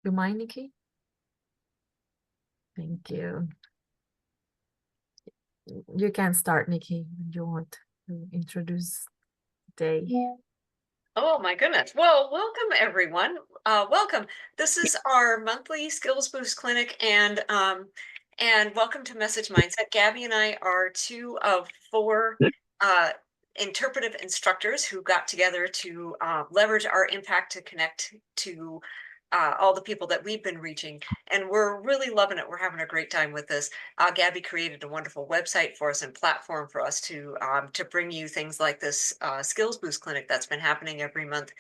You mind, Nikki? Thank you. You can start, Nikki, if you want to introduce the day. Oh my goodness. Well, welcome everyone. Welcome. This is our monthly Skills Boost Clinic and welcome to Message Mindset. Gabby and I are two of four interpretive instructors who got together to leverage our impact to connect to all the people that we've been reaching, and we're really loving it. We're having a great time with this. Gabby created a wonderful website for us and platform for us to bring you things like this Skills Boost Clinic that's been happening every month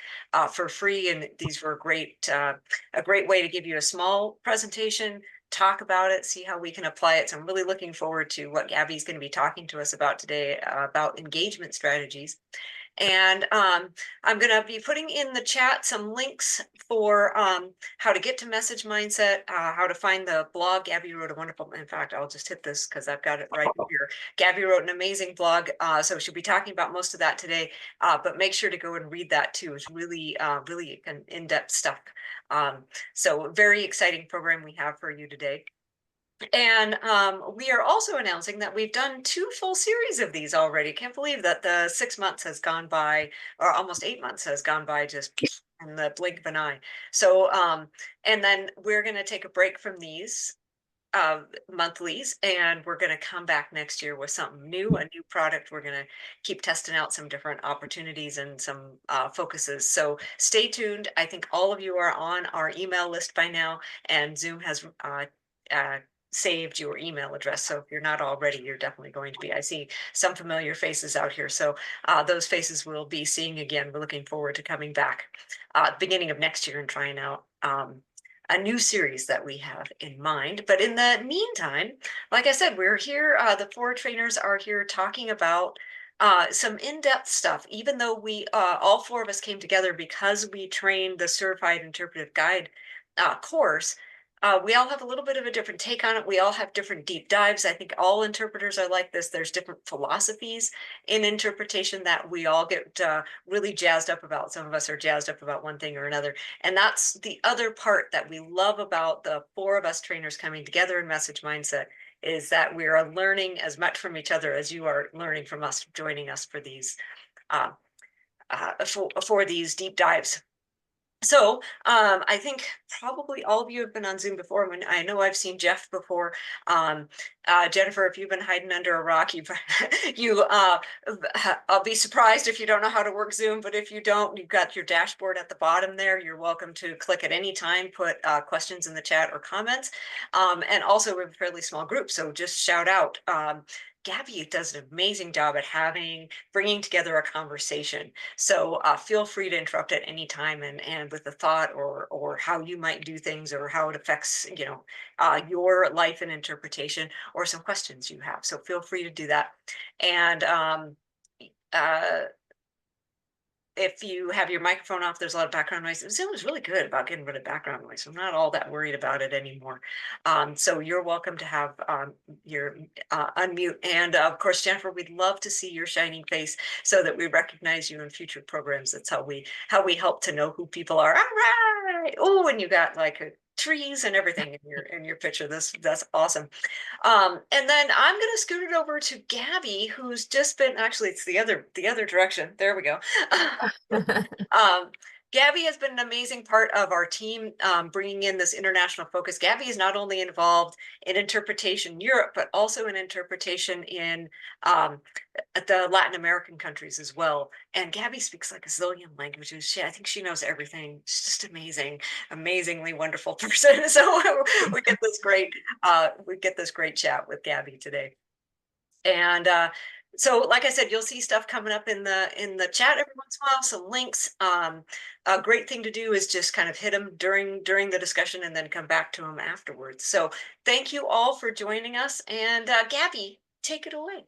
for free. And these were a great way to give you a small presentation, talk about it, see how we can apply it. So I'm really looking forward to what Gabby's going to be talking to us about today about engagement strategies. And I'm going to be putting in the chat some links for how to get to Message Mindset, how to find the blog. Gabby wrote a wonderful, in fact, I'll just hit this because I've got it right here. Gabby wrote an amazing blog, so she'll be talking about most of that today, but make sure to go and read that too. It's really, really in-depth stuff. So very exciting program we have for you today. And we are also announcing that we've done 2 full series of these already. Can't believe that the 6 months has gone by, or almost 8 months has gone by just in the blink of an eye. So, and then we're going to take a break from these monthlies, and we're going to come back next year with something new, a new product. We're going to keep testing out some different opportunities and some focuses. So stay tuned. I think all of you are on our email list by now, and Zoom has saved your email address. So if you're not already, you're definitely going to be. I see some familiar faces out here. So those faces we'll be seeing again. We're looking forward to coming back beginning of next year and trying out a new series that we have in mind. But in the meantime, like I said, we're here. The 4 trainers are here talking about some in-depth stuff. Even though we, all 4 of us came together because we trained the Certified Interpretive Guide course, we all have a little bit of a different take on it. We all have different deep dives. I think all interpreters are like this. There's different philosophies in interpretation that we all get really jazzed up about. Some of us are jazzed up about one thing or another. And that's the other part that we love about the 4 of us trainers coming together in Message Mindset, is that we are learning as much from each other as you are learning from us, joining us for these deep dives. So I think probably all of you have been on Zoom before. When I know I've seen Jeff before. Jennifer, if you've been hiding under a rock, I'll be surprised if you don't know how to work Zoom. But if you don't, you've got your dashboard at the bottom there. You're welcome to click at any time, put questions in the chat or comments. And also, we're a fairly small group, so just shout out. Gabby does an amazing job at bringing together a conversation. So feel free to interrupt at any time and with a thought or how you might do things or how it affects, your life and interpretation, or some questions you have. So feel free to do that. And if you have your microphone off, there's a lot of background noise. Zoom is really good about getting rid of background noise. So I'm not all that worried about it anymore. So you're welcome to have your unmute. And of course, Jennifer, we'd love to see your shining face so that we recognize you in future programs. That's how we help to know who people are. All right. Oh, and you got like trees and everything in your picture. That's awesome. And then I'm going to scoot it over to Gabby, who's just been, actually, it's the other direction. There we go. Gabby has been an amazing part of our team, bringing in this international focus. Gabby is not only involved in interpretation in Europe, but also in interpretation in the Latin American countries as well. And Gabby speaks like a zillion languages. I think she knows everything. She's just amazing, amazingly wonderful person. So we get this great chat with Gabby today. And so, like I said, you'll see stuff coming up in the chat every once in a while, some links. A great thing to do is just kind of hit them during the discussion and then come back to them afterwards. So thank you all for joining us. And Gabby, take it away.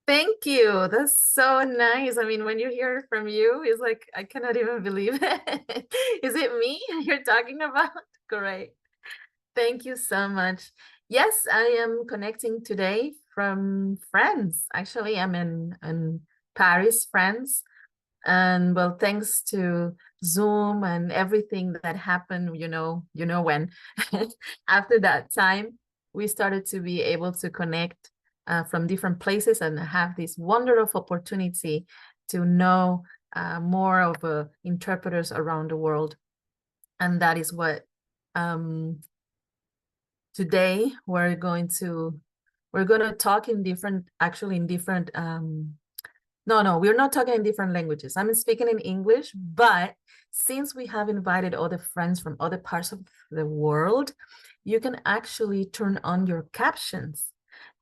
Thank you. That's so nice. I mean, when you hear it from you, it's like, I cannot even believe it. Is it me you're talking about? Great. Thank you so much. Yes, I am connecting today from France. Actually, I'm in Paris, France. And well, thanks to Zoom and everything that happened, you know when. After that time, we started to be able to connect from different places and have this wonderful opportunity to know more of interpreters around the world. And that is what um, today we're going to talk in different, actually in different no, we're not talking in different languages. I'm speaking in English, but since we have invited other friends from other parts of the world, you can actually turn on your captions.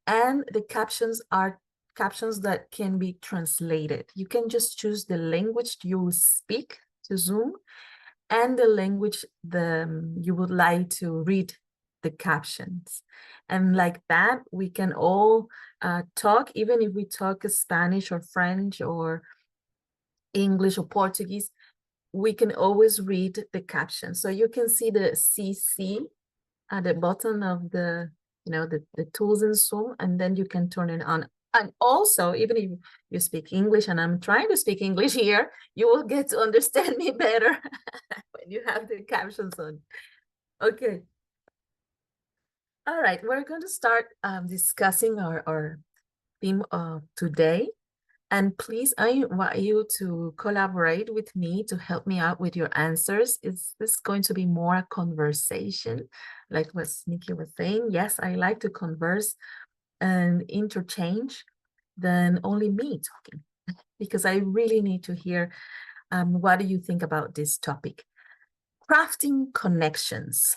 And the captions are captions that can be translated. You can just choose the language you speak to Zoom and the language you would like to read the captions. And like that, we can all talk, even if we talk Spanish or French or English or Portuguese, we can always read the captions. So you can see the CC at the bottom of the tools in Zoom, and then you can turn it on. And also, even if you speak English, and I'm trying to speak English here, you will get to understand me better when you have the captions on. Okay. All right. We're going to start discussing our theme today. And please, I invite you to collaborate with me to help me out with your answers. Is this going to be more a conversation, like what Nikki was saying? Yes, I like to converse and interchange than only me talking, because I really need to hear what do you think about this topic? Crafting connections.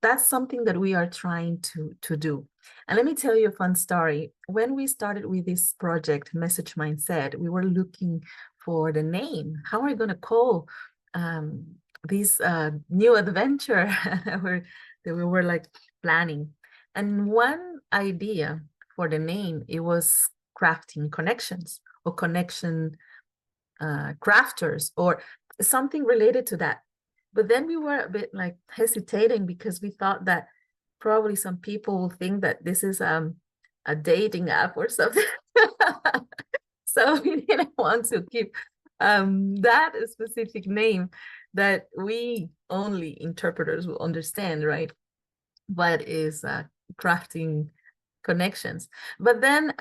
That's something that we are trying to do. And let me tell you a fun story. When we started with this project, Message Mindset, we were looking for the name. How are we going to call this new adventure that we were like planning? And one idea for the name, it was crafting connections or connection crafters or something related to that. But then we were a bit like hesitating because we thought that probably some people will think that this is a dating app or something. So we didn't want to keep that specific name that we only interpreters will understand, right? What is crafting connections. But then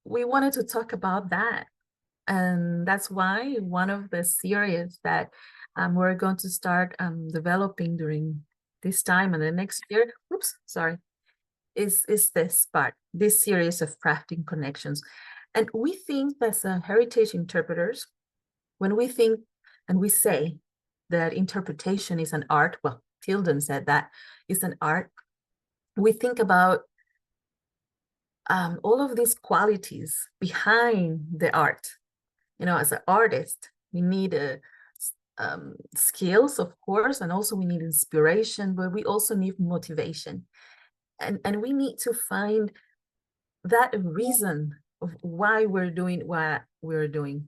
we wanted to talk about that. And that's why one of the series that we're going to start developing during this time and the next year, is this part, this series of crafting connections. And we think as heritage interpreters, when we think and we say that interpretation is an art, well, Tilden said that it's an art, we think about all of these qualities behind the art. As an artist, we need skills, of course, and also we need inspiration, but we also need motivation. And we need to find that reason of why we're doing what we're doing.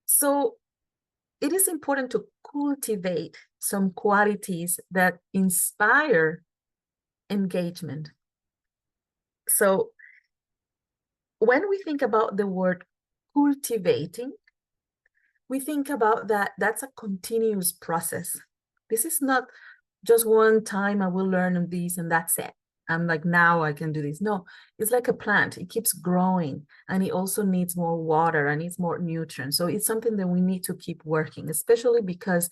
So it is important to cultivate some qualities that inspire engagement. So when we think about the word cultivating, we think about that's a continuous process. This is not just one time I will learn this and that's it. I'm like, now I can do this. No, it's like a plant. It keeps growing and it also needs more water and needs more nutrients. So it's something that we need to keep working, especially because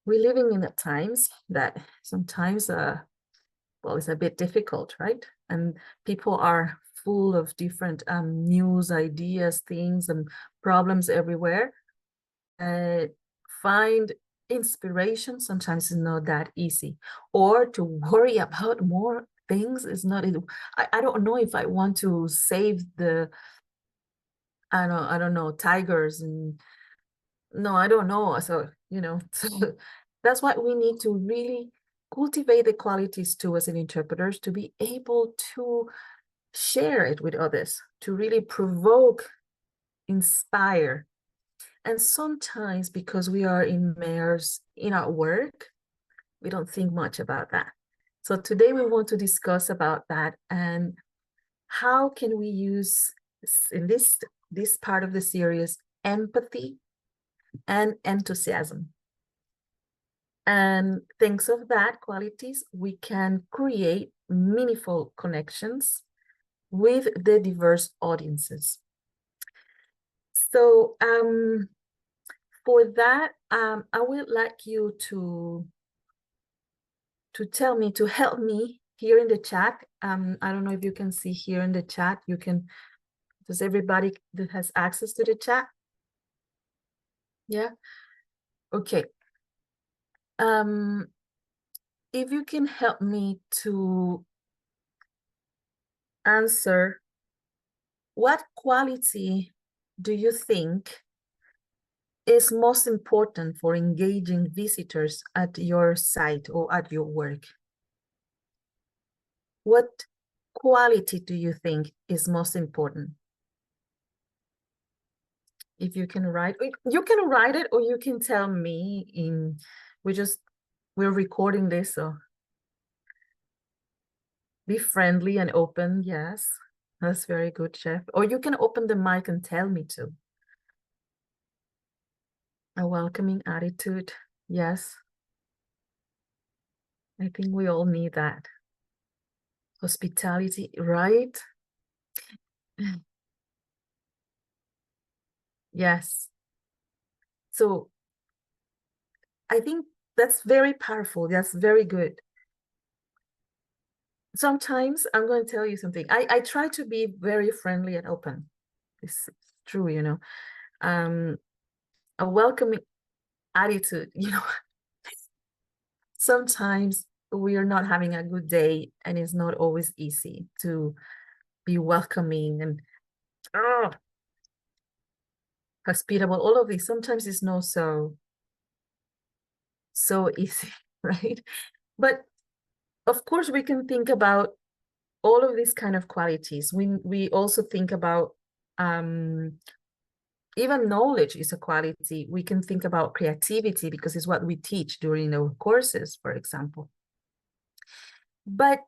we're living in times that sometimes, well, it's a bit difficult, right? And people are full of different news, ideas, things, and problems everywhere. Find inspiration sometimes is not that easy, or to worry about more things is not. I don't know if I want to save the I don't know tigers, and no, I don't know. So so that's why we need to really cultivate the qualities too as an interpreters to be able to share it with others, to really provoke, inspire. And sometimes because we are immersed in our work, we don't think much about that. So today we want to discuss about that and how can we use in this part of the series, empathy and enthusiasm. And thanks of that qualities, we can create meaningful connections with the diverse audiences. So for that, I would like you to tell me, to help me here in the chat. I don't know if you can see here in the chat, you can, does everybody that has access to the chat? Yeah, okay. If you can help me to answer, what quality do you think is most important for engaging visitors at your site or at your work? What quality do you think is most important? If you can write, you can write it or you can tell me in, we're recording this, so be friendly and open. Yes, that's very good, Chef. Or you can open the mic and tell me too. A welcoming attitude. Yes. I think we all need that. Hospitality, right? Yes. So I think that's very powerful. That's very good. Sometimes I'm going to tell you something. I try to be very friendly and open. It's true, you know. A welcoming attitude, you know. Sometimes we are not having a good day and it's not always easy to be welcoming and hospitable. All of this sometimes it's not so easy, right? But of course, we can think about all of these kind of qualities. We also think about even knowledge is a quality. We can think about creativity because it's what we teach during our courses, for example. But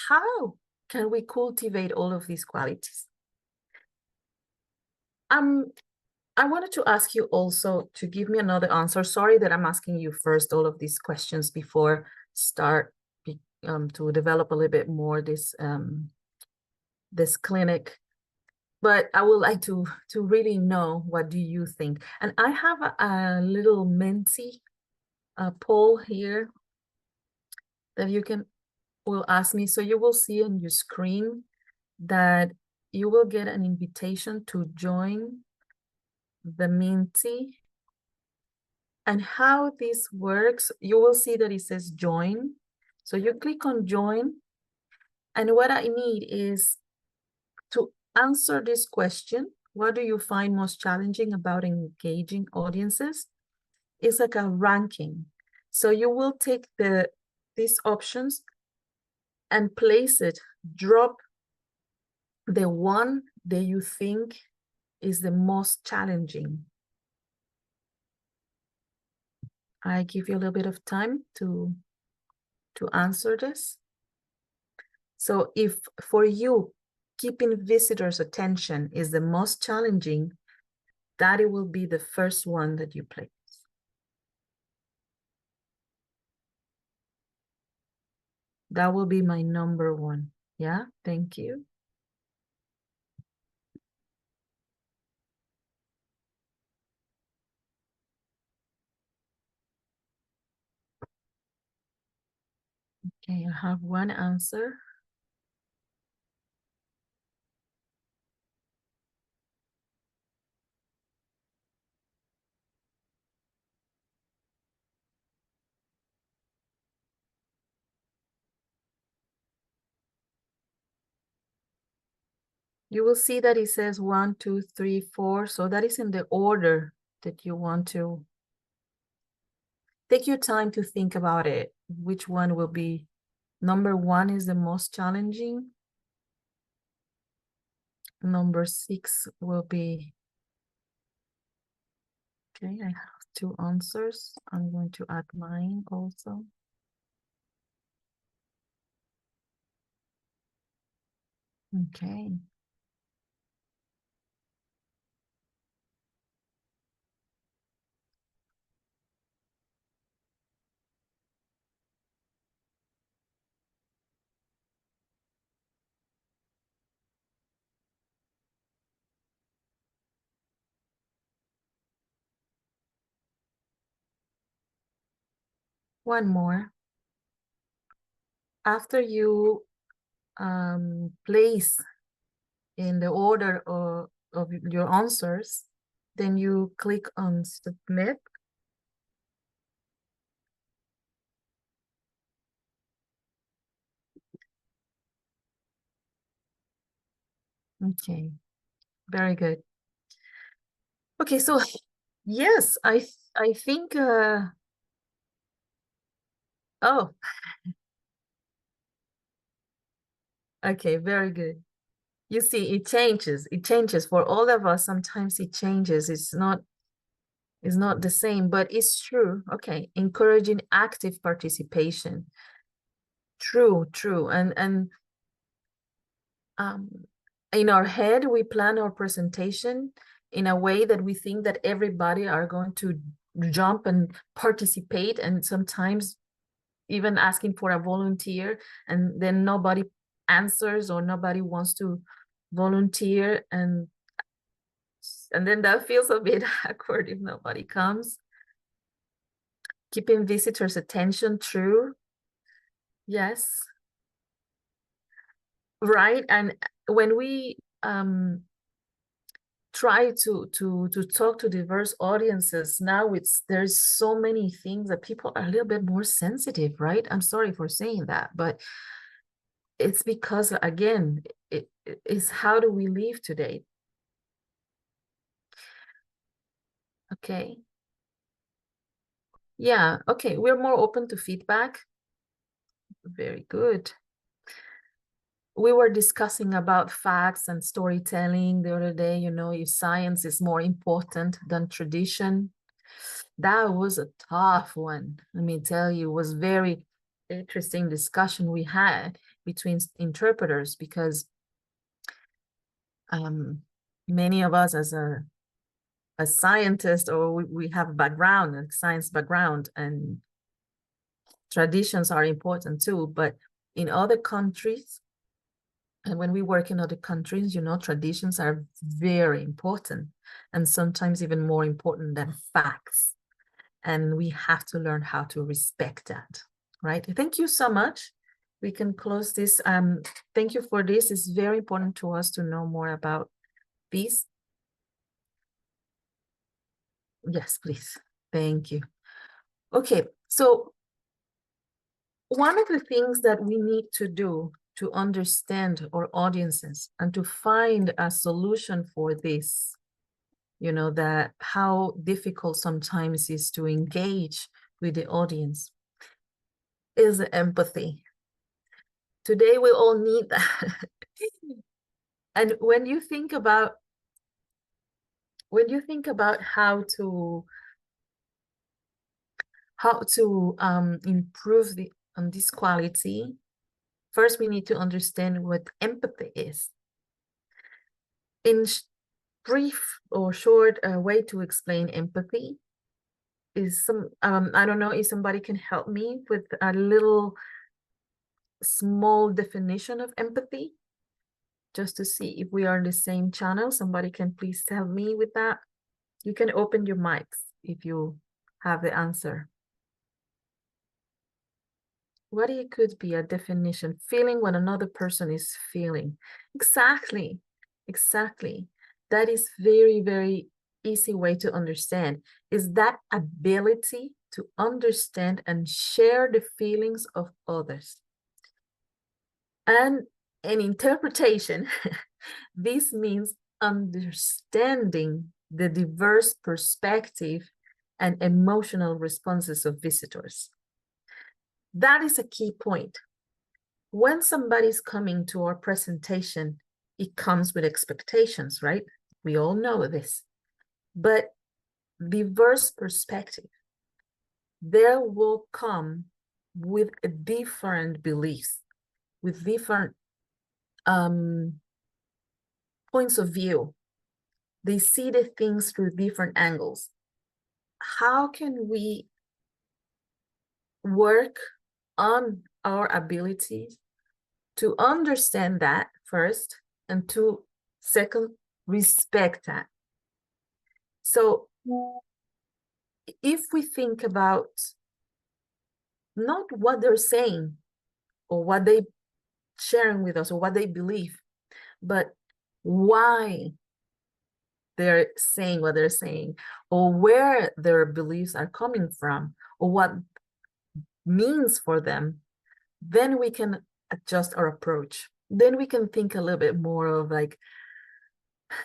how can we cultivate all of these qualities? I wanted to ask you also to give me another answer. Sorry that I'm asking you first all of these questions before start to develop a little bit more this clinic. But I would like to really know, what do you think? And I have a little Menti poll here that you will ask me. So you will see on your screen that you will get an invitation to join the Menti. And how this works, you will see that it says join. So you click on join. And what I need is to answer this question. What do you find most challenging about engaging audiences? It's like a ranking. So you will take these options and place it, drop the one that you think is the most challenging. I give you a little bit of time to answer this. So if for you, keeping visitors' attention is the most challenging, that it will be the first one that you place. That will be my number one. Yeah, thank you. Okay, I have one answer. You will see that it says 1, 2, 3, 4. So that is in the order that you want to. Take your time to think about it. Which one will be number 1 is the most challenging. Number 6 will be, okay, I have 2 answers. I'm going to add mine also. Okay. One more. After you place in the order of your answers, then you click on submit. Okay, very good. Okay, so yes, I think oh, okay, very good. You see, it changes. It changes for all of us. Sometimes it changes. It's not the same, but it's true. Okay, encouraging active participation. True, true. And um, in our head, we plan our presentation in a way that we think that everybody are going to jump and participate, and sometimes even asking for a volunteer, and then nobody answers or nobody wants to volunteer, and then that feels a bit awkward if nobody comes. Keeping visitors' attention, true. Yes. Right. And when we try to talk to diverse audiences now, there's so many things that people are a little bit more sensitive, right? I'm sorry for saying that, but it's because, again, it is, how do we live today? Okay. Yeah, okay, we're more open to feedback. Very good. We were discussing about facts and storytelling the other day, if science is more important than tradition. That was a tough one. Let me tell you, it was very interesting discussion we had between interpreters, because many of us as a scientist, or we have a background, a science background, and traditions are important too. But in other countries, and when we work in other countries, traditions are very important, and sometimes even more important than facts. And we have to learn how to respect that, right? Thank you so much. We can close this. Thank you for this. It's very important to us to know more about this. Yes, please. Thank you. Okay, so one of the things that we need to do to understand our audiences and to find a solution for this, that how difficult sometimes is to engage with the audience, is empathy. Today we all need that. And when you think about how to improve this quality, first we need to understand what empathy is. In brief or short way to explain empathy is I don't know if somebody can help me with a little small definition of empathy, just to see if we are in the same channel. Somebody can please help me with that. You can open your mics if you have the answer. What it could be a definition? Feeling what another person is feeling. Exactly. Exactly. That is very, very easy way to understand, is that ability to understand and share the feelings of others. And an interpretation, this means understanding the diverse perspective and emotional responses of visitors. That is a key point. When somebody's coming to our presentation, it comes with expectations, right? We all know this. But diverse perspective, there will come with a different beliefs, with different points of view. They see the things through different angles. How can we work on our abilities to understand that first, and to second, respect that? So if we think about not what they're saying or what they sharing with us or what they believe, but why they're saying what they're saying, or where their beliefs are coming from, or what means for them, then we can adjust our approach. Then we can think a little bit more of like,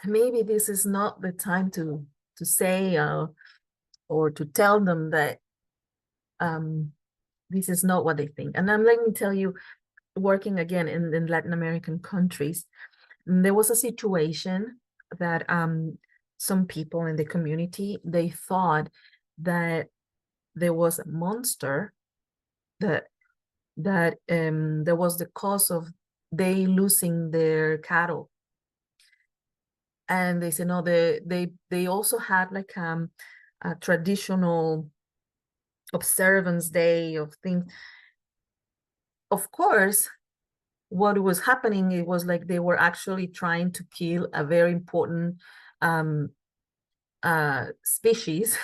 maybe this is not the time to say or to tell them that this is not what they think. And let me tell you, working again in Latin American countries, there was a situation that some people in the community, they thought that there was a monster that that was the cause of they losing their cattle. And they said no, they also had like a traditional observance day of things. Of course, what was happening, it was like they were actually trying to kill a very important um species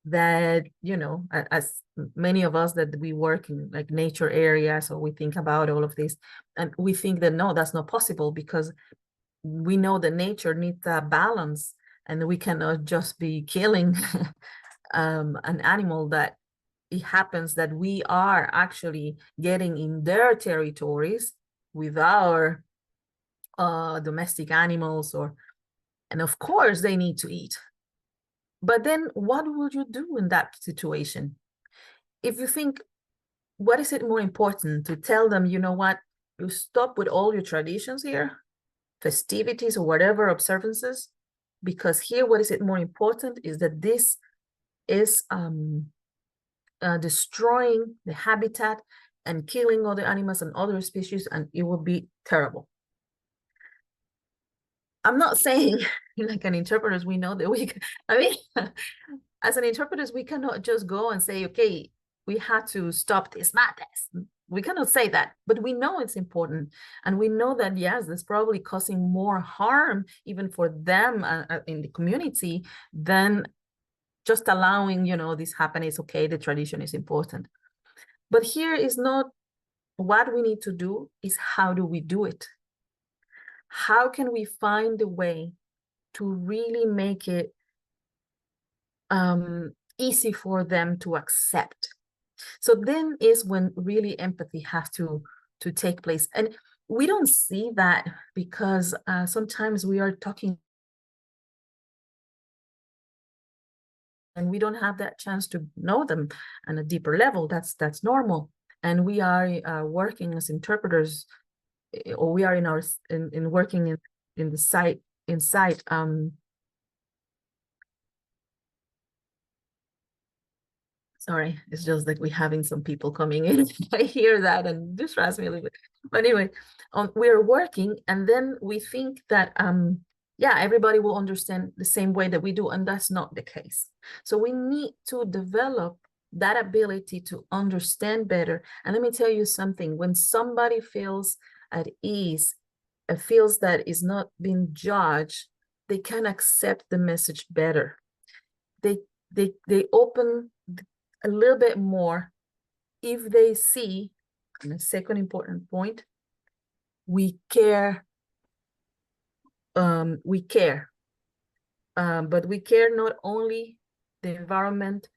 that, you know, as many of us that we work in like nature areas, or we think about all of this, and we think that no, that's not possible, because we know that nature needs a balance, and we cannot just be killing an animal that it happens that we are actually getting in their territories with our domestic animals, or and of course they need to eat. But then what would you do in that situation? If you think, what is it more important to tell them, you know what, you stop with all your traditions here, festivities or whatever observances, because here what is it more important is that this is destroying the habitat and killing other animals and other species, and it will be terrible. I'm not saying like an interpreters, we know that we, I mean, as an interpreters, we cannot just go and say, okay, we had to stop this madness. We cannot say that, but we know it's important. And we know that, yes, that's probably causing more harm even for them in the community than just allowing, you know, this happen is okay, the tradition is important. But here is not what we need to do, is how do we do it? How can we find a way to really make it easy for them to accept? So then is when really empathy has to take place. And we don't see that because sometimes we are talking and we don't have that chance to know them on a deeper level. That's normal. And we are working as interpreters, or we are in our in working in the site inside sorry, it's just like we're having some people coming in. I hear that and distracts me a little bit. But anyway, we're working, and then we think that yeah, everybody will understand the same way that we do, and that's not the case. So we need to develop that ability to understand better. And let me tell you something, when somebody feels at ease, feels that is not being judged, they can accept the message better. They they open a little bit more if they see, and a second important point, we care, we care, but we care not only the environment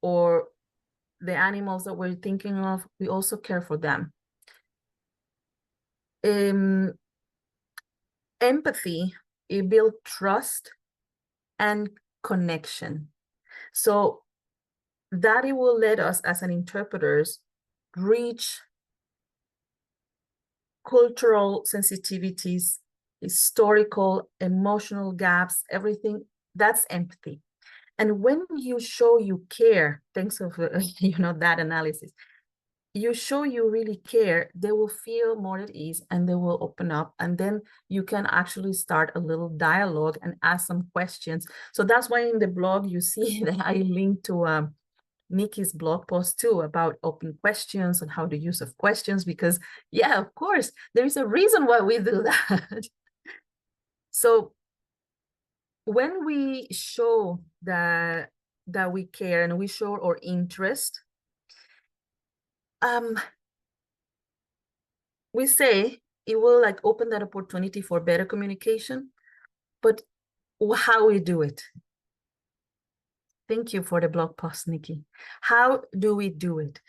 or the animals that we're thinking of, we also care for them. Empathy, it builds trust and connection. So that it will let us as an interpreters reach cultural sensitivities, historical, emotional gaps, everything. That's empathy. And when you show you care, thanks of you know, that analysis, you show you really care, they will feel more at ease and they will open up, and then you can actually start a little dialogue and ask some questions. So that's why in the blog you see that I link to Nikki's blog post too about open questions and how the use of questions, because yeah, of course, there is a reason why we do that. So when we show that we care and we show our interest, We say it will like open that opportunity for better communication, but how we do it. Thank you for the blog post, Nikki. How do we do it?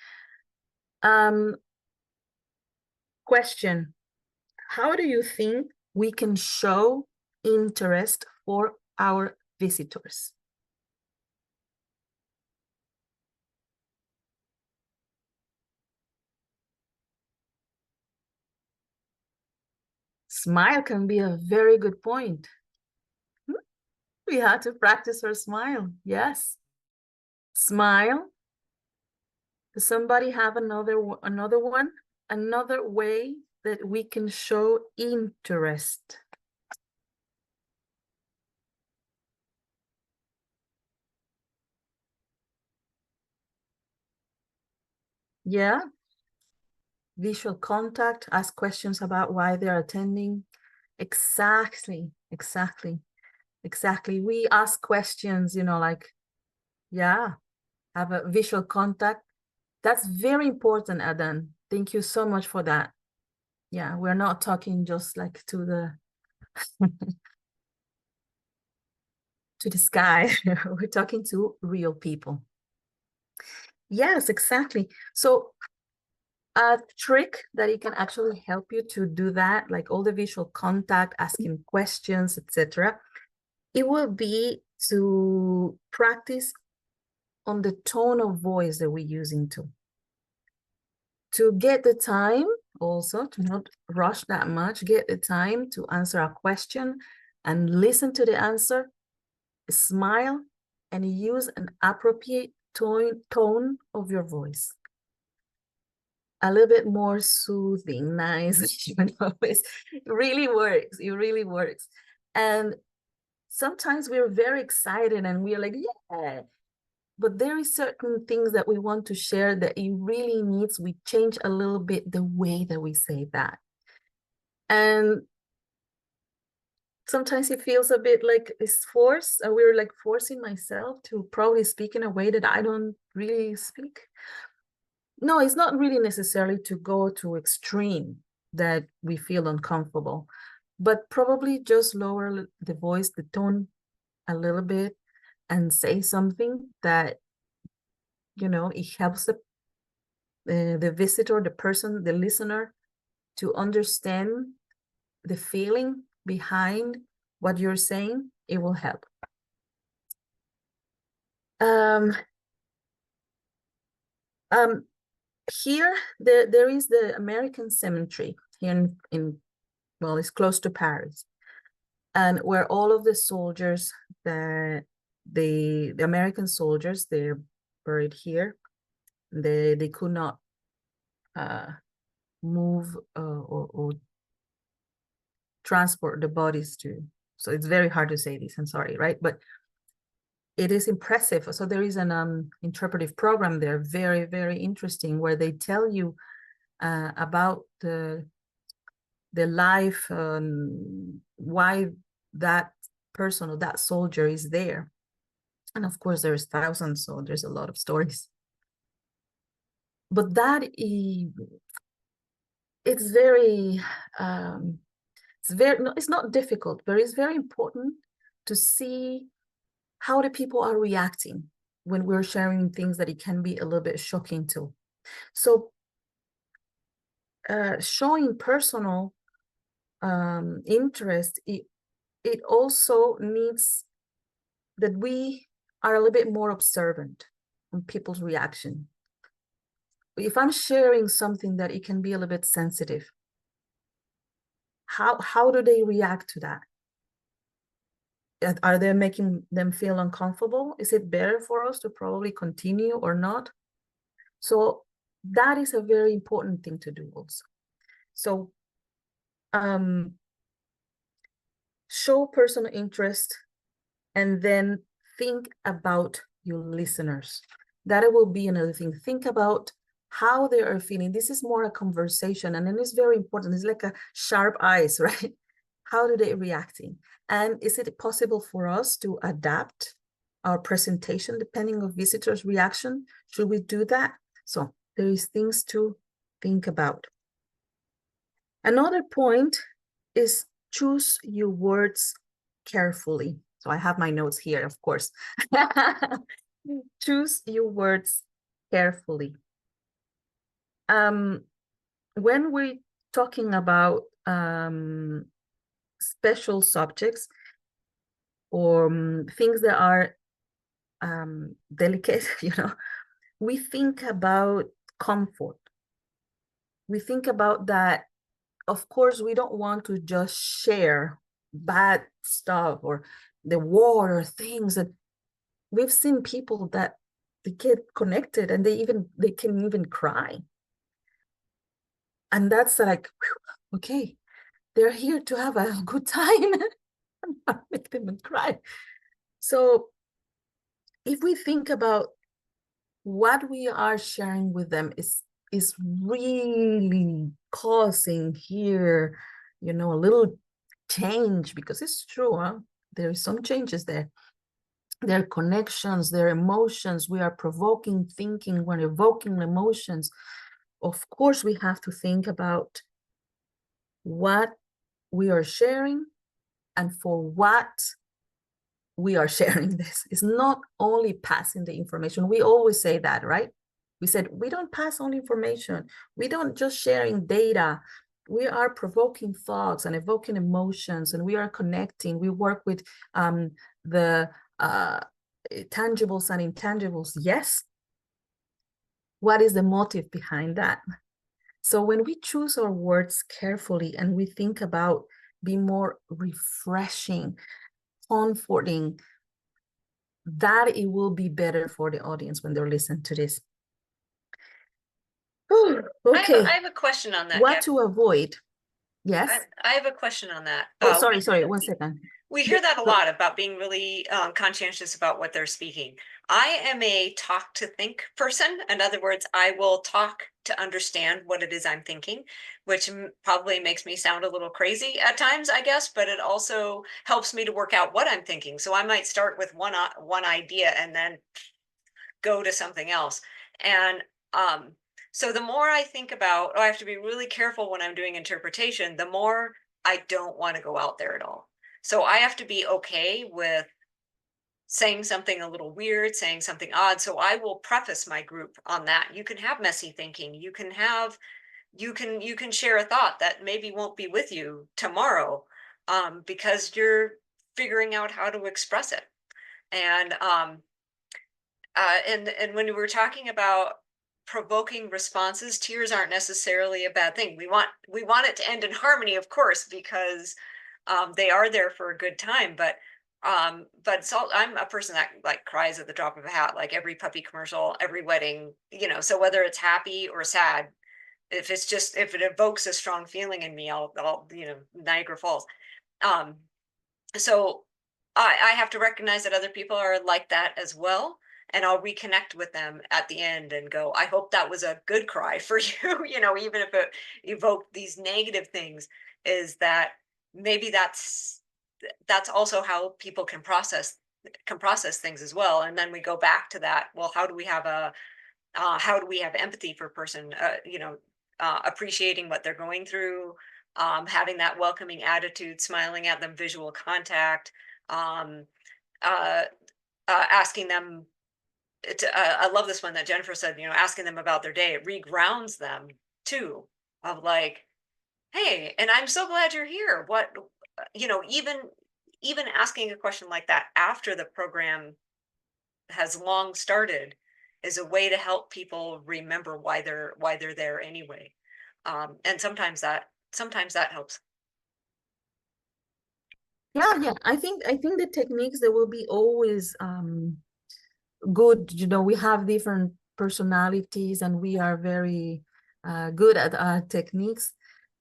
Question: how do you think we can show interest for our visitors? Smile can be a very good point. We had to practice our smile. Yes. Smile. Does somebody have another one? Another way that we can show interest. Yeah. Visual contact, ask questions about why they're attending. Exactly. We ask questions, like, yeah, have a visual contact. That's very important, Adan. Thank you so much for that. Yeah, we're not talking just like to the to the sky. We're talking to real people. Yes, exactly. So a trick that it can actually help you to do that, like all the visual contact, asking questions, etc., it will be to practice on the tone of voice that we're using to get the time also to not rush that much, get the time to answer a question and listen to the answer, smile, and use an appropriate tone of your voice. A little bit more soothing, nice, it really works. It really works. And sometimes we're very excited and we're like, yeah, but there is certain things that we want to share that it really needs, we change a little bit the way that we say that. And sometimes it feels a bit like it's forced, and we're like forcing myself to probably speak in a way that I don't really speak. No, it's not really necessarily to go to extreme that we feel uncomfortable, but probably just lower the voice, the tone a little bit, and say something that, it helps the visitor, the person, the listener to understand the feeling behind what you're saying. It will help. Um, um, Here, there is the American Cemetery here well, it's close to Paris, and where all of the soldiers, the American soldiers, they're buried here. They could not move or transport the bodies to. So it's very hard to say this. I'm sorry, right? But it is impressive. So there is an interpretive program there, very, very interesting, where they tell you about the life, why that person or that soldier is there. And of course, there's thousands, so there's a lot of stories. But that is, it's very, it's not difficult, but it's very important to see how the people are reacting when we're sharing things that it can be a little bit shocking to. So showing personal interest, it also needs that we are a little bit more observant on people's reaction. If I'm sharing something that it can be a little bit sensitive, how do they react to that? Are they making them feel uncomfortable? Is it better for us to probably continue or not? So that is a very important thing to do also. So show personal interest and then think about your listeners. That will be another thing. Think about how they are feeling. This is more a conversation, and then it's very important. It's like a sharp eyes, right? How do they reacting? And is it possible for us to adapt our presentation depending on visitors' reaction? Should we do that? So there is things to think about. Another point is choose your words carefully. So I have my notes here, of course. Choose your words carefully. When we're talking about special subjects or things that are delicate, we think about comfort. We think about that. Of course, we don't want to just share bad stuff or the war or things that we've seen people that they get connected and they can even cry. And that's like, whew, okay, they're here to have a good time. Make them cry. So if we think about what we are sharing with them is really causing here, a little change, because it's true, huh? There is some changes there. Their connections, their emotions, we are provoking thinking, we're evoking emotions. Of course, we have to think about what we are sharing and for what we are sharing this. It's not only passing the information. We always say that, right? We said, we don't pass on information. We don't just sharing data. We are provoking thoughts and evoking emotions, and we are connecting. We work with the tangibles and intangibles. Yes. What is the motive behind that? So when we choose our words carefully and we think about being more refreshing, comforting, that it will be better for the audience when they're listening to this. I Okay, have a question on that, what Gabby. to avoid? Yes. I have a question on that. Oh, sorry, 1 second. We hear that a lot about being really conscientious about what they're speaking. I am a talk to think person. In other words, I will talk to understand what it is I'm thinking, which probably makes me sound a little crazy at times, I guess, but it also helps me to work out what I'm thinking. So I might start with one idea and then go to something else. And so the more I think about, oh, I have to be really careful when I'm doing interpretation, the more I don't want to go out there at all. So I have to be okay with saying something a little weird, saying something odd. So I will preface my group on that. You can have messy thinking. You can share a thought that maybe won't be with you tomorrow, because you're figuring out how to express it. And and when we were talking about provoking responses, tears aren't necessarily a bad thing. We want it to end in harmony, of course, because they are there for a good time. But it's all, I'm a person that like cries at the drop of a hat, like every puppy commercial, every wedding, So whether it's happy or sad, if it evokes a strong feeling in me, I'll Niagara Falls. Um, so I have to recognize that other people are like that as well. And I'll reconnect with them at the end and go, I hope that was a good cry for you, even if it evoked these negative things, is that maybe that's also how people can process things as well. And then we go back to that. Well, how do we have empathy for a person, appreciating what they're going through, having that welcoming attitude, smiling at them, visual contact, um, uh, asking them I love this one that Jennifer said, asking them about their day. It regrounds them too, of like, hey, and I'm so glad you're here. Even asking a question like that after the program has long started is a way to help people remember why they're there anyway. And sometimes that helps. Yeah. I think the techniques, there will be always good. We have different personalities and we are very good at techniques.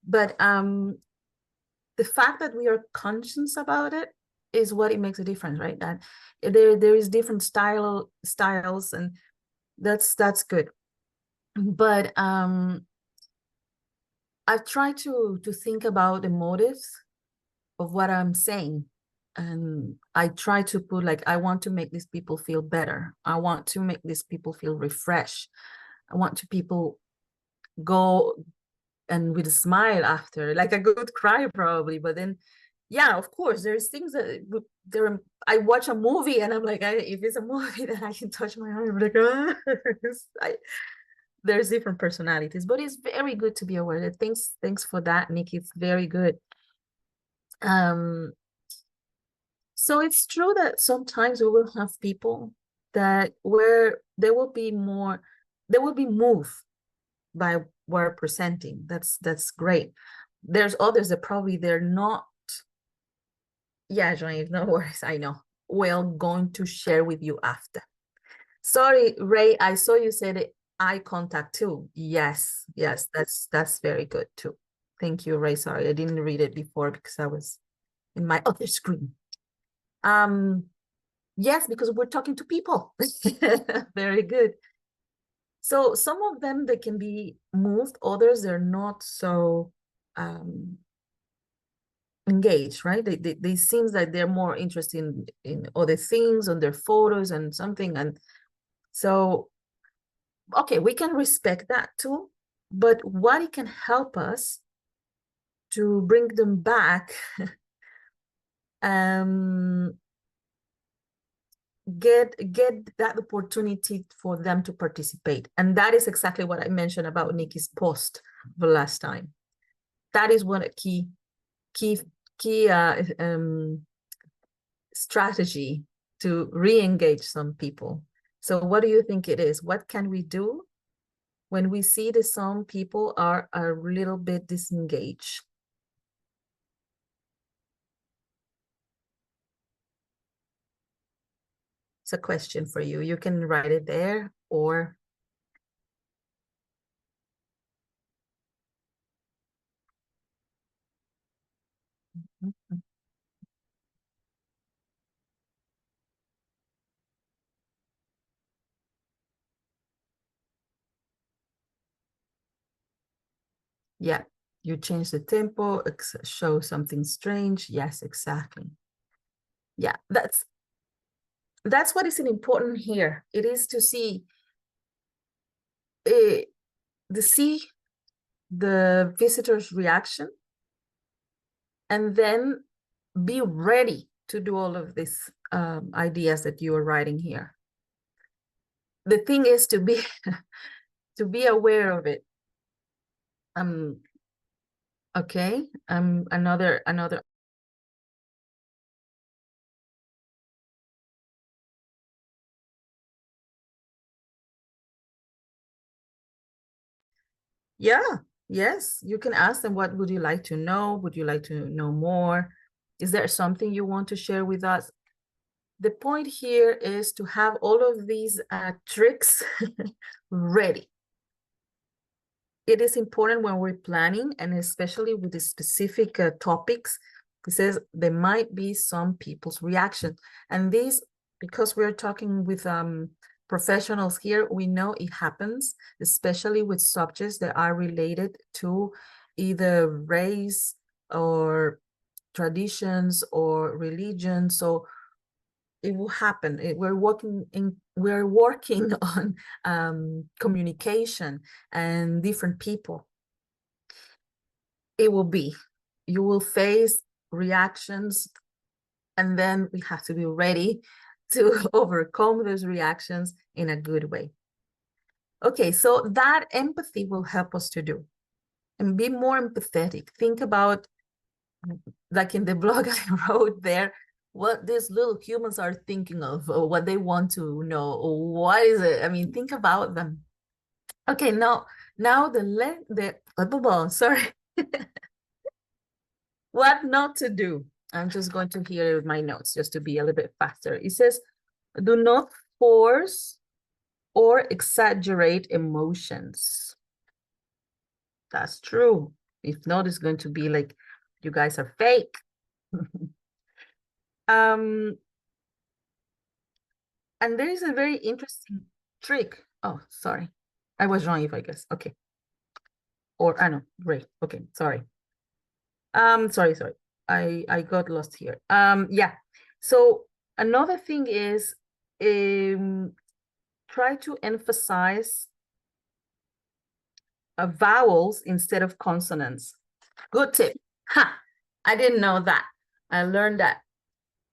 But the fact that we are conscious about it is what it makes a difference, right? That there is different styles, and that's good. But I've tried to think about the motives of what I'm saying. And I try to put, like, I want to make these people feel better. I want to make these people feel refreshed. I want to people go and with a smile after, like a good cry probably. But then, yeah, of course, there's things that there. I watch a movie and I'm like, if it's a movie that I can touch my arm, I'm like, ah. There's different personalities, but it's very good to be aware. Thanks for that, Nikki. It's very good. Um, so it's true that sometimes we will have people that where they will be moved by what we're presenting. That's great. There's others that probably they're not. Yeah, Jean, no worries. I know. Well, going to share with you after. Sorry, Ray, I saw you said it, eye contact too. Yes, yes, that's very good too. Thank you, Ray. Sorry, I didn't read it before because I was in my other screen. Yes, because we're talking to people. Very good. So some of them they can be moved, others they're not so engaged, right? They seems like they're more interested in other things on their photos and something. And so okay, we can respect that too, but what it can help us to bring them back, um, get that opportunity for them to participate. And that is exactly what I mentioned about Nikki's post the last time. That is one key key strategy to re-engage some people. So what do you think it is? What can we do when we see that some people are a little bit disengaged? It's a question for you. You can write it there or yeah, you change the tempo, show something strange. Yes, exactly. Yeah, that's what is important here. It is to see uh, see the visitor's reaction and then be ready to do all of these ideas that you are writing here. The thing is to be to be aware of it. Okay. Another yeah, yes, you can ask them, what would you like to know? Would you like to know more? Is there something you want to share with us? The point here is to have all of these tricks ready. It is important when we're planning, and especially with the specific topics, because there might be some people's reaction. And these, because we're talking with professionals here, we know it happens, especially with subjects that are related to either race or traditions or religion. So it will happen. We're working on communication and different people. It will be, you will face reactions, and then we have to be ready to overcome those reactions in a good way. Okay, so that empathy will help us to do and be more empathetic. Think about, like in the blog I wrote there, what these little humans are thinking of, or what they want to know, or what is it? I mean, think about them. Okay, now sorry, what not to do. I'm just going to hear with my notes just to be a little bit faster. It says, do not force or exaggerate emotions. That's true. If not, it's going to be like, you guys are fake. um, And there is a very interesting trick. Oh, sorry. I was wrong, if I guess. Okay. Or I know, great. Okay, sorry. Sorry. I got lost here. Yeah. So another thing is try to emphasize vowels instead of consonants. Good tip. Ha! I didn't know that. I learned that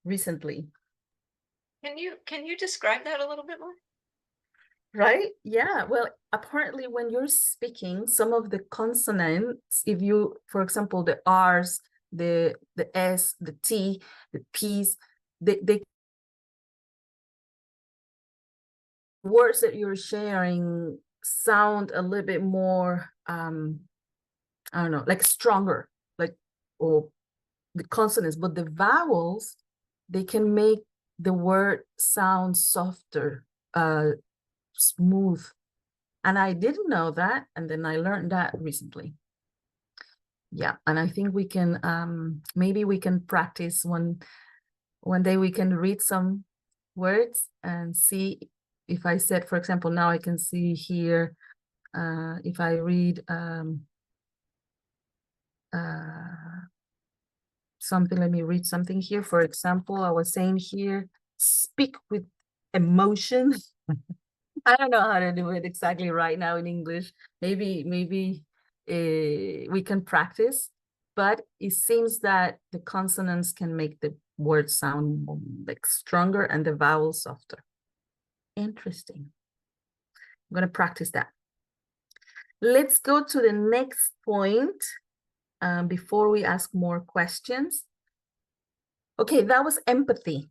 recently. Can you describe that a little bit more? Right? Yeah. Well, apparently, when you're speaking, some of the consonants, if you, for example, the R's, the S, the T, the P's, they words that you're sharing sound a little bit more, I don't know, like stronger, like, or the consonants, but the vowels, they can make the word sound softer, smooth. And I didn't know that. And then I learned that recently. Yeah. And I think we can, maybe we can practice one day we can read some words and see if I said, for example, now I can see here, if I read something, let me read something here. For example, I was saying here, speak with emotion. I don't know how to do it exactly right now in English. Maybe we can practice, but it seems that the consonants can make the word sound like stronger and the vowels softer. Interesting. I'm going to practice that. Let's go to the next point before we ask more questions. Okay, that was empathy.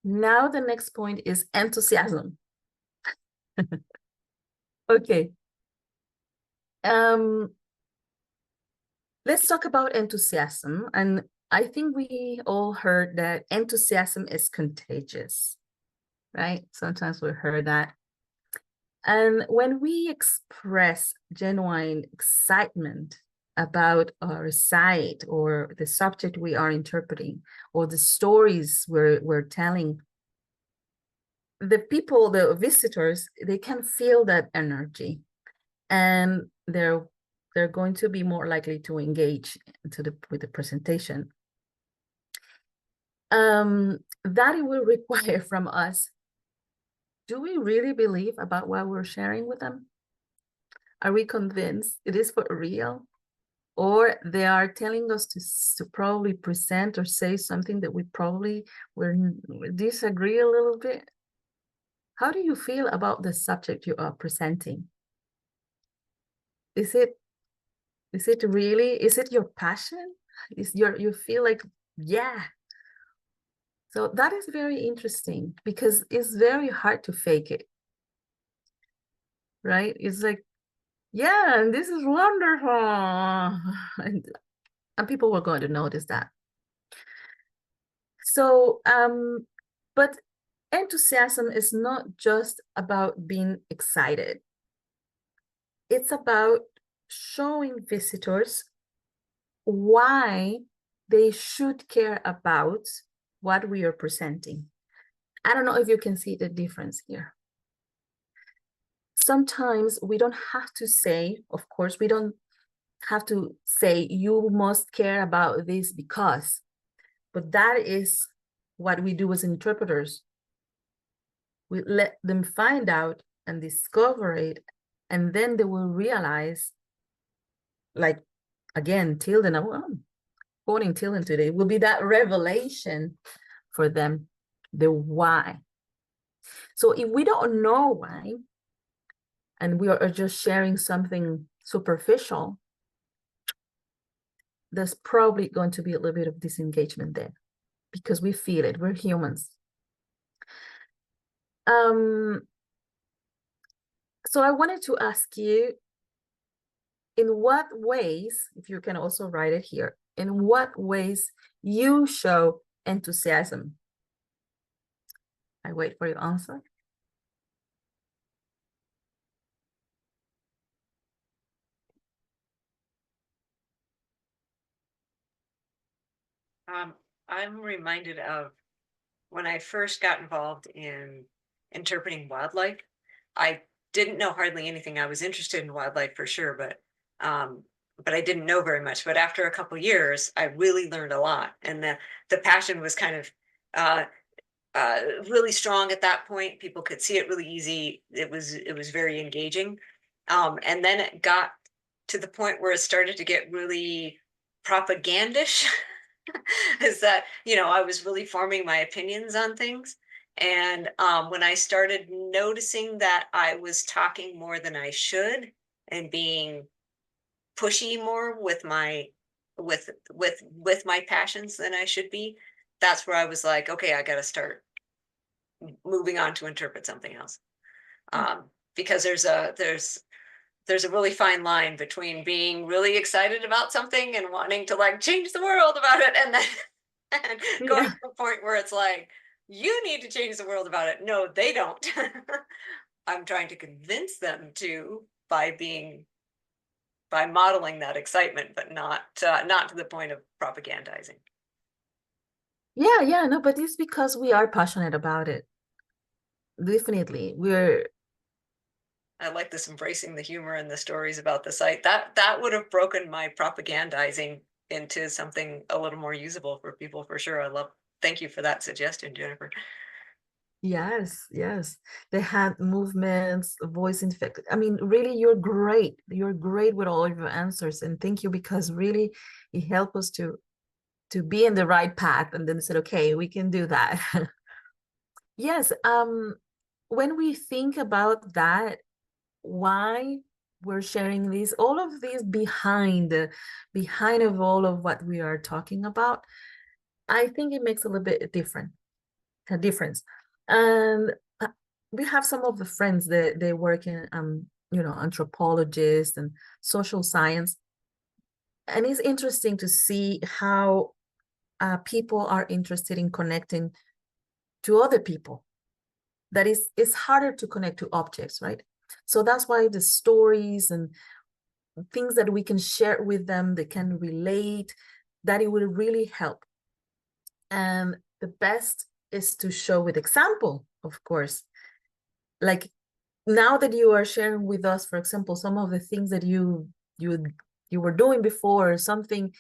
Now the next point is enthusiasm. Okay. Let's talk about enthusiasm. And I think we all heard that enthusiasm is contagious, right? Sometimes we heard that. And when we express genuine excitement about our site or the subject we are interpreting or the stories we're telling, the people, the visitors, they can feel that energy, and they're going to be more likely to engage with the presentation. That it will require from us, do we really believe about what we're sharing with them? Are we convinced it is for real? Or they are telling us to probably present or say something that we probably disagree a little bit? How do you feel about the subject you are presenting? Is it really, is it your passion? You feel like, yeah. So that is very interesting because it's very hard to fake it, right? It's like, yeah, and this is wonderful. And people were going to notice that. So, but enthusiasm is not just about being excited. It's about showing visitors why they should care about what we are presenting. I don't know if you can see the difference here. Sometimes we don't have to say, of course, we don't have to say, you must care about this because, but that is what we do as interpreters. We let them find out and discover it, and then they will realize, like, again, Tilden, quoting Tilden today, will be that revelation for them, the why. So if we don't know why, and we are just sharing something superficial, there's probably going to be a little bit of disengagement there because we feel it. We're humans. So I wanted to ask you, in what ways, if you can also write it here, in what ways you show enthusiasm? I wait for your answer. I'm reminded of when I first got involved in interpreting wildlife. I didn't know hardly anything. I was interested in wildlife for sure, but I didn't know very much. But after a couple years, I really learned a lot, and the passion was kind of uh, really strong at that point. People could see it really easy. It was very engaging, and then it got to the point where it started to get really propagandish. Is that, I was really forming my opinions on things. And when I started noticing that I was talking more than I should and being pushy more with my passions than I should be, that's where I was like, okay, I got to start moving on to interpret something else. Because there's a really fine line between being really excited about something and wanting to like change the world about it, and then and going Yeah. to the point where it's like, you need to change the world about it. No, they don't. I'm trying to convince them to by modeling that excitement, but not to the point of propagandizing. Yeah, yeah, no, but it's because we are passionate about it. Definitely. I like this embracing the humor and the stories about the site. That would have broken my propagandizing into something a little more usable for people for sure. Thank you for that suggestion, Jennifer. Yes, yes. They had movements, voice infected. I mean, really, you're great. You're great with all of your answers. And thank you because really it helped us to be in the right path. And then said, okay, we can do that. Yes. When we think about that, why we're sharing this, all of this behind of all of what we are talking about, I think it makes a little bit a difference. And we have some of the friends that they work in, anthropologists and social science, and it's interesting to see how people are interested in connecting to other people. That is, it's harder to connect to objects, right? So that's why the stories and things that we can share with them, they can relate, that it will really help. And the best is to show with example, of course. Like now that you are sharing with us, for example, some of the things that you you were doing before or something,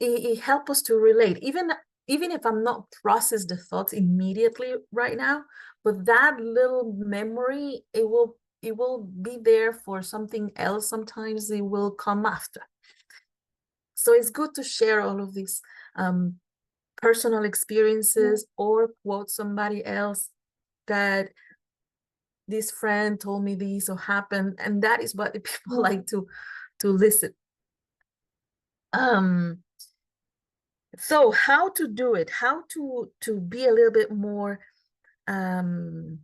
it helps us to relate. Even if I'm not process the thoughts immediately right now, but that little memory, it will be there for something else. Sometimes it will come after. So it's good to share all of these personal experiences or quote somebody else that this friend told me this or happened, and that is what the people like to listen. Um, so how to do it? How to be a little bit more um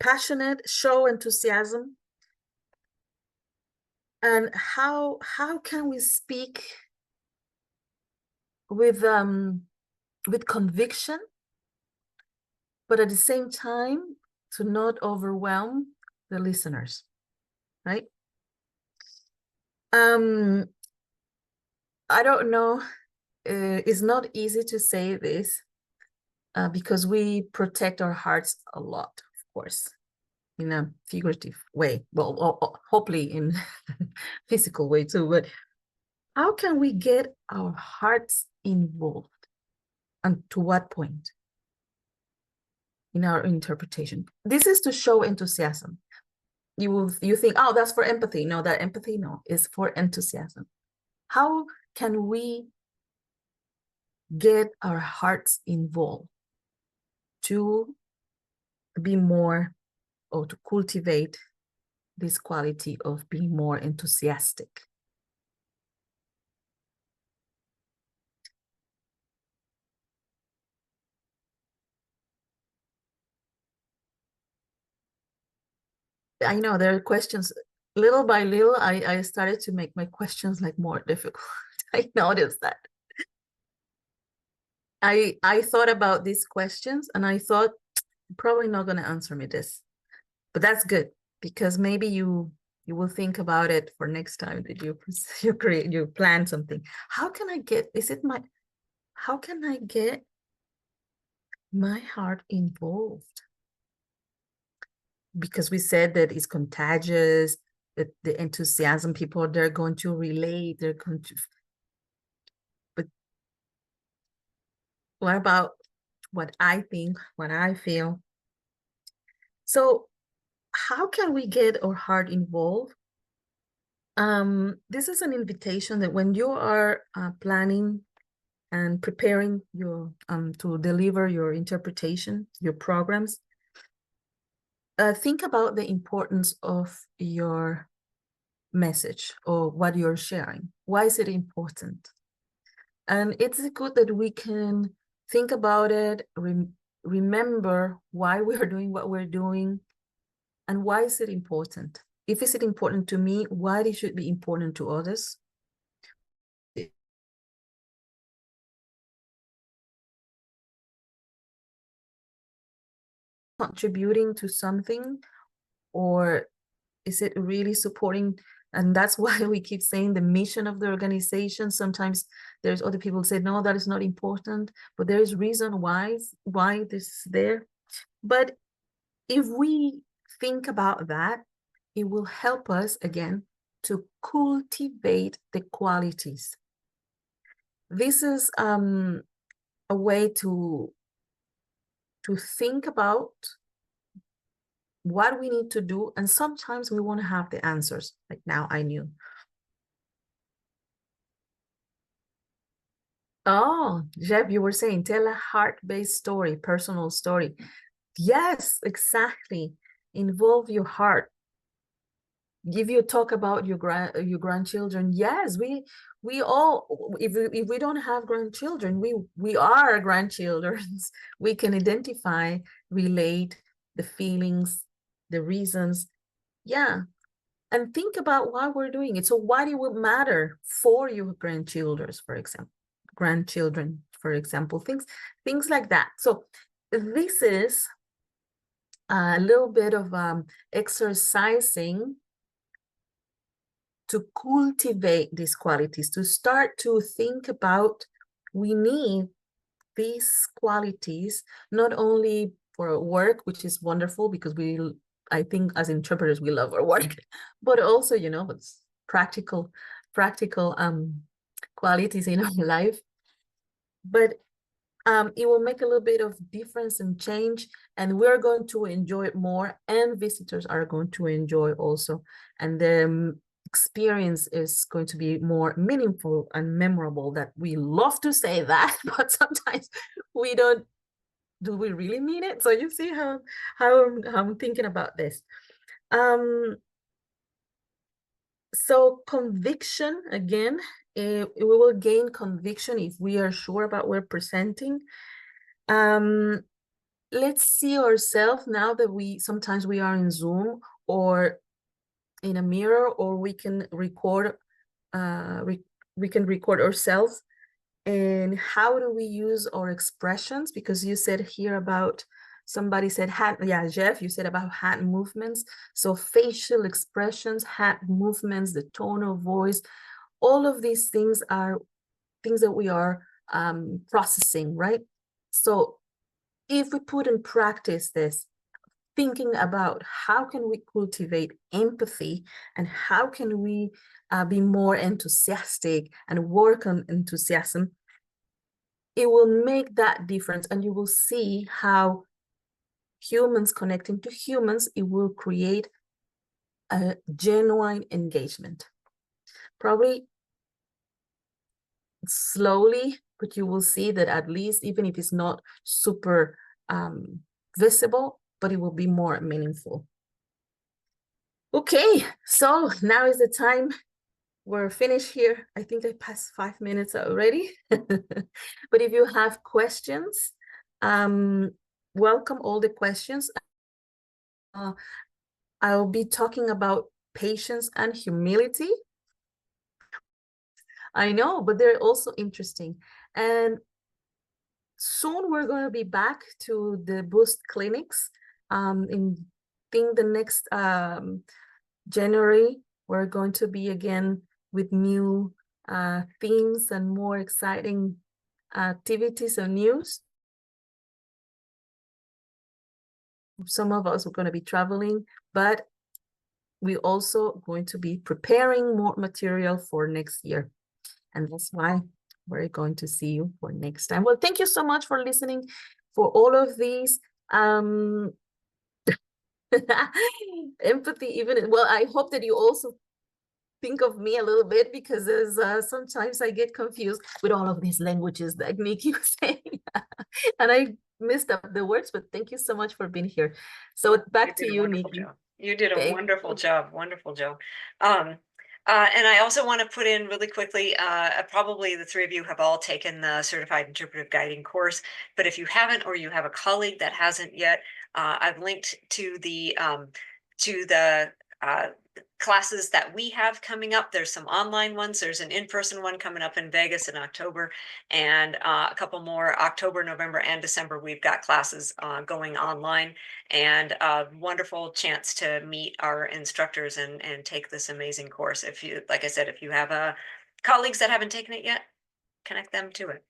passionate, show enthusiasm, and how can we speak with with conviction, but at the same time to not overwhelm the listeners, right? Um, I don't know. It's not easy to say this because we protect our hearts a lot, of course, in a figurative way. Well, hopefully in physical way too. But how can we get our hearts involved, and to what point in our interpretation? This is to show enthusiasm. You think, oh, that's for empathy. No, that empathy, no, is for enthusiasm. How can we get our hearts involved to be more, or to cultivate this quality of being more enthusiastic? I know there are questions. Little by little, I started to make my questions like more difficult. I noticed that. I thought about these questions and I thought, probably not going to answer me this, but that's good because maybe you will think about it for next time that you plan something. How can I get, is it my, how can I get my heart involved? Because we said that it's contagious, that the enthusiasm, people, they're going to relate, they're going to, but what about what I think, what I feel? So how can we get our heart involved? This is an invitation that when you are planning and preparing your to deliver your interpretation, your programs, think about the importance of your message or what you're sharing. Why is it important? And it's good that we can think about it, remember why we're doing what we're doing, and why is it important? If is it important to me, why it should be important to others? Contributing to something, or is it really supporting? And that's why we keep saying the mission of the organization. Sometimes there's other people say, no, that is not important, but there is reason why this is there. But if we think about that, it will help us again to cultivate the qualities. This is a way to think about what we need to do, and sometimes we want to have the answers. Like now I knew. Oh, Jeb, you were saying tell a heart-based story, personal story. Yes, exactly. Involve your heart. If you talk about your grandchildren, yes, we all, if we don't have grandchildren, we are grandchildren. We can identify, relate the feelings, the reasons. Yeah, and think about why we're doing it. So why it would matter for your grandchildren, for example, things like that. So this is a little bit of exercising to cultivate these qualities, to start to think about, we need these qualities, not only for work, which is wonderful because I think as interpreters, we love our work, but also, it's practical qualities in our life. But it will make a little bit of difference and change, and we're going to enjoy it more, and visitors are going to enjoy also. And the experience is going to be more meaningful and memorable. That we love to say that, but sometimes we don't. Do we really mean it? So you see how I'm thinking about this. So conviction, again, we will gain conviction if we are sure about what we're presenting. Let's see ourselves now that sometimes we are in Zoom or in a mirror, or we can record ourselves. And how do we use our expressions? Because you said here about, somebody said hand, yeah, Jeff, you said about hand movements. So facial expressions, hand movements, the tone of voice, all of these things are things that we are processing, right? So if we put in practice this, thinking about how can we cultivate empathy, and how can we be more enthusiastic and work on enthusiasm, it will make that difference. And you will see how humans connecting to humans, it will create a genuine engagement. Probably slowly, but you will see that, at least even if it's not super visible, but it will be more meaningful. Okay, so now is the time. We're finished here. I think I passed 5 minutes already. But if you have questions, welcome all the questions. I'll be talking about patience and humility. I know, but they're also interesting. And soon we're going to be back to the Boost clinics. In think the next January, we're going to be again with new themes and more exciting activities and news. Some of us are going to be traveling, but we're also going to be preparing more material for next year. And that's why we're going to see you for next time. Well, thank you so much for listening for all of these. Empathy, even, well, I hope that you also think of me a little bit, because there's sometimes I get confused with all of these languages that Nikki was saying. And I messed up the words, but thank you so much for being here. So You back to did a you, wonderful Nikki. job. You did a Thank wonderful you. job, wonderful job. Um, and I also want to put in really quickly, probably the three of you have all taken the Certified Interpretive Guiding course, but if you haven't, or you have a colleague that hasn't yet, I've linked to the classes that we have coming up. There's some online ones. There's an in-person one coming up in Vegas in October, and a couple more October, November, and December. We've got classes going online, and a wonderful chance to meet our instructors and take this amazing course. If you, like I said, if you have colleagues that haven't taken it yet, connect them to it.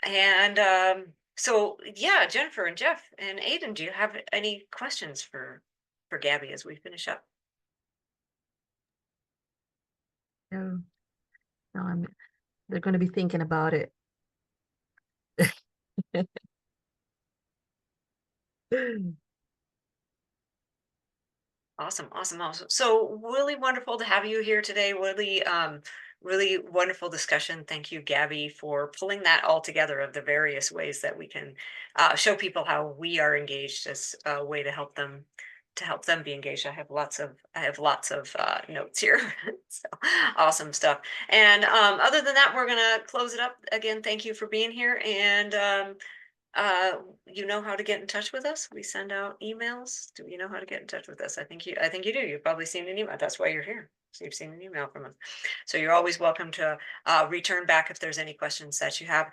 And so, yeah, Jennifer and Jeff and Aiden, do you have any questions for Gabby as we finish up? No, no, they're going to be thinking about it. Awesome, awesome, awesome. So really wonderful to have you here today. Really, really wonderful discussion. Thank you, Gabby, for pulling that all together of the various ways that we can show people how we are engaged as a way to help them be engaged. I have lots of notes here. So awesome stuff. And other than that, we're gonna close it up. Again, thank you for being here, and uh, you know how to get in touch with us. We send out emails. Do you know how to get in touch with us? I think you do. You've probably seen an email. That's why you're here. So you've seen an email from us. So you're always welcome to return back if there's any questions that you have.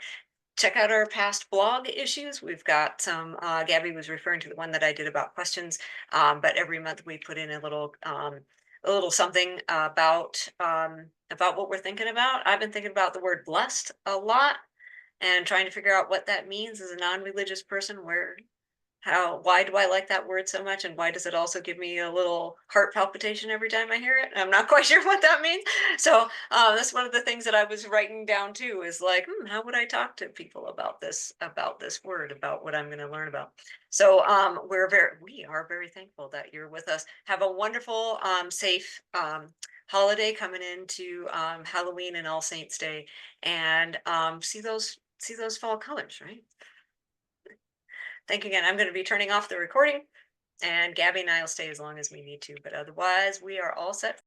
Check out our past blog issues. We've got some, Gabby was referring to the one that I did about questions, but every month we put in a little something about what we're thinking about. I've been thinking about the word blessed a lot, and trying to figure out what that means as a non-religious person. Why do I like that word so much, and why does it also give me a little heart palpitation every time I hear it? I'm not quite sure what that means. So that's one of the things that I was writing down too, is like, how would I talk to people about this word, about what I'm going to learn about? So we are very thankful that you're with us. Have a wonderful, safe holiday coming into Halloween and All Saints Day, and see those fall colors, right? Thank you again. I'm going to be turning off the recording, and Gabby and I will stay as long as we need to, but otherwise we are all set.